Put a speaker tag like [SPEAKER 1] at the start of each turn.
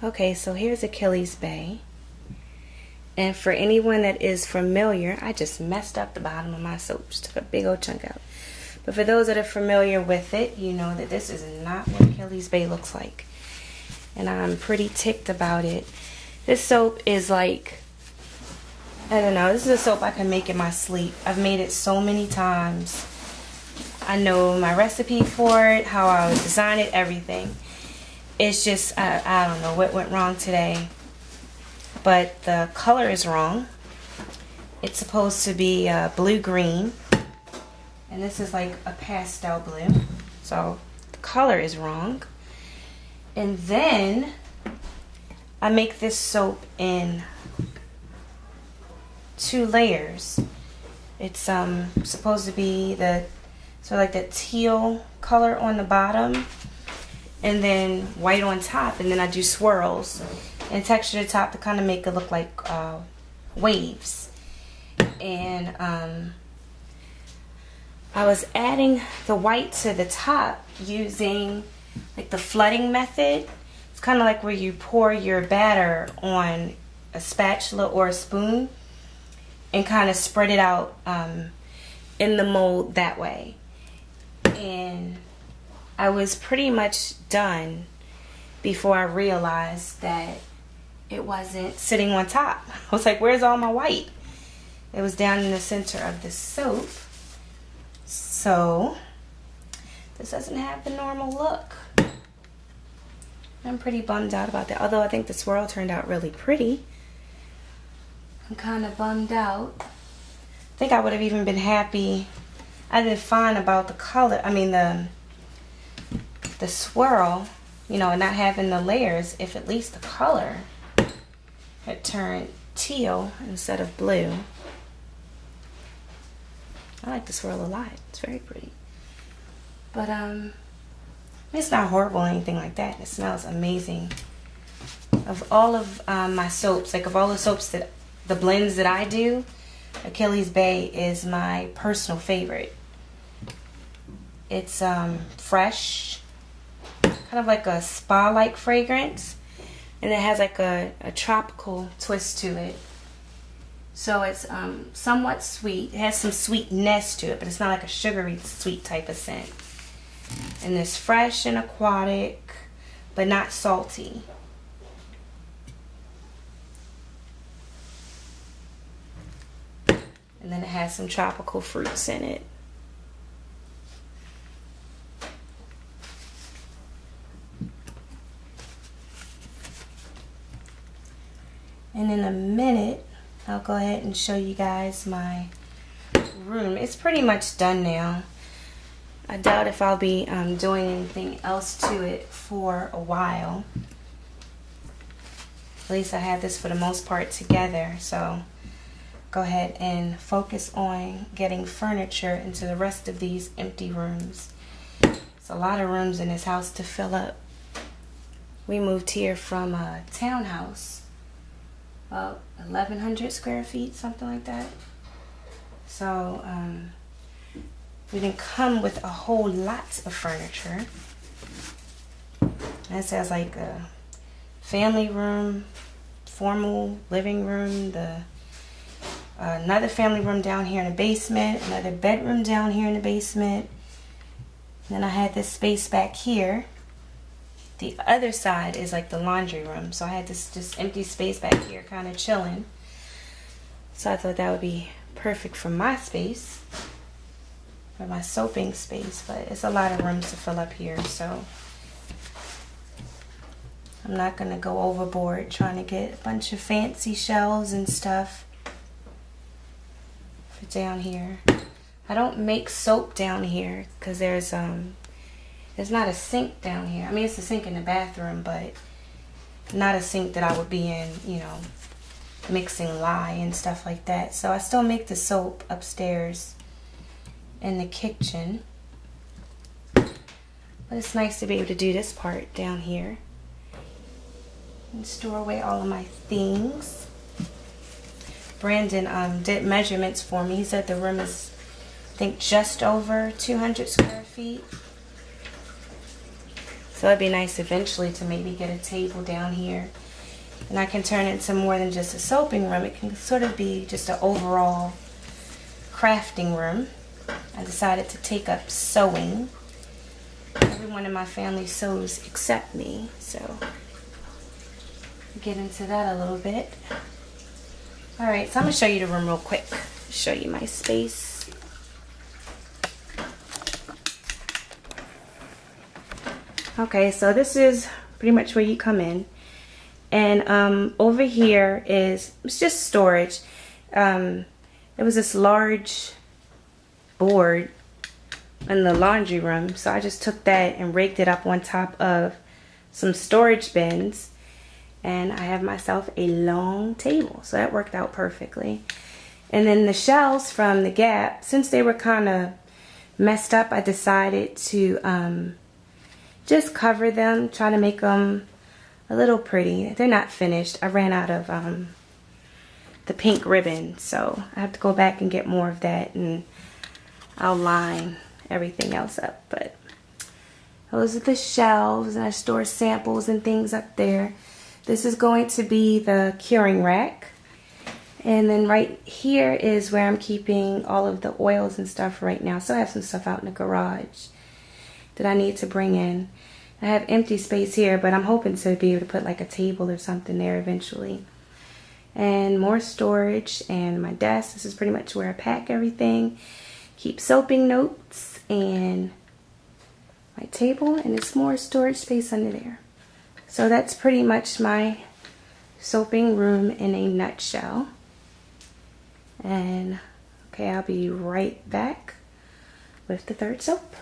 [SPEAKER 1] Okay, so here's Achilles Bay. And for anyone that is familiar, I just messed up the bottom of my soap. Just took a big old chunk out. But for those that are familiar with it, you know that this is not what Achilles Bay looks like. And I'm pretty ticked about it. This soap is like, I don't know, this is a soap I can make in my sleep. I've made it so many times. I know my recipe for it, how I would design it, everything. It's just, I don't know what went wrong today. But the color is wrong. It's supposed to be blue-green. And this is like a pastel blue. So the color is wrong. And then I make this soap in 2 layers. It's supposed to be the like the teal color on the bottom and then white on top, and then I do swirls and texture the top to kind of make it look like waves. And I was adding the white to the top using like the flooding method. It's kind of like where you pour your batter on a spatula or a spoon and kind of spread it out in the mold that way. And I was pretty much done before I realized that it wasn't sitting on top. I was like, where's all my white? It was down in the center of the soap. So this doesn't have the normal look. I'm pretty bummed out about that. Although I think the swirl turned out really pretty. I'm kind of bummed out. I think I would have even been happy. I did fine about the color. I mean the swirl, you know, and not having the layers, if at least the color had turned teal instead of blue. I like the swirl a lot. It's very pretty. But it's not horrible or anything like that. It smells amazing. Of all of my soaps, like of all the soaps that the blends that I do, Achilles Bay is my personal favorite. It's fresh, kind of like a spa-like fragrance, and it has like a tropical twist to it. So it's somewhat sweet. It has some sweetness to it, but it's not like a sugary sweet type of scent. And it's fresh and aquatic, but not salty. And then it has some tropical fruits in it. And in a minute, I'll go ahead and show you guys my room. It's pretty much done now. I doubt if I'll be doing anything else to it for a while. At least I have this for the most part together. So go ahead and focus on getting furniture into the rest of these empty rooms. It's a lot of rooms in this house to fill up. We moved here from a townhouse. About 1,100 square feet, something like that. So we didn't come with a whole lot of furniture. This has like a family room, formal living room, another family room down here in the basement, another bedroom down here in the basement. And then I had this space back here. The other side is like the laundry room. So I had this just empty space back here kind of chilling. So I thought that would be perfect for my space, for my soaping space. But it's a lot of rooms to fill up here. So I'm not going to go overboard trying to get a bunch of fancy shelves and stuff for down here. I don't make soap down here because there's not a sink down here. I mean, it's a sink in the bathroom, but not a sink that I would be in, you know, mixing lye and stuff like that. So I still make the soap upstairs in the kitchen. But it's nice to be able to do this part down here and store away all of my things. Brandon did measurements for me. He said the room is, I think, just over 200 square feet. So it'd be nice eventually to maybe get a table down here. And I can turn it into more than just a soaping room. It can sort of be just an overall crafting room. I decided to take up sewing. Everyone in my family sews except me, so get into that a little bit. Alright, so I'm going to show you the room real quick. Show you my space. Okay, so this is pretty much where you come in. And over here it's just storage. There was this large board in the laundry room, so I just took that and raked it up on top of some storage bins, and I have myself a long table, so that worked out perfectly. And then the shelves from the Gap, since they were kind of messed up, I decided to just cover them, try to make them a little pretty. They're not finished. I ran out of the pink ribbon, so I have to go back and get more of that, and I'll line everything else up. But those are the shelves, and I store samples and things up there. This is going to be the curing rack, and then right here is where I'm keeping all of the oils and stuff right now. So I have some stuff out in the garage that I need to bring in. I have empty space here, but I'm hoping to be able to put like a table or something there eventually. And more storage, and my desk. This is pretty much where I pack everything. Keep soaping notes, and my table, and it's more storage space under there. So that's pretty much my soaping room in a nutshell. And okay, I'll be right back with the third soap.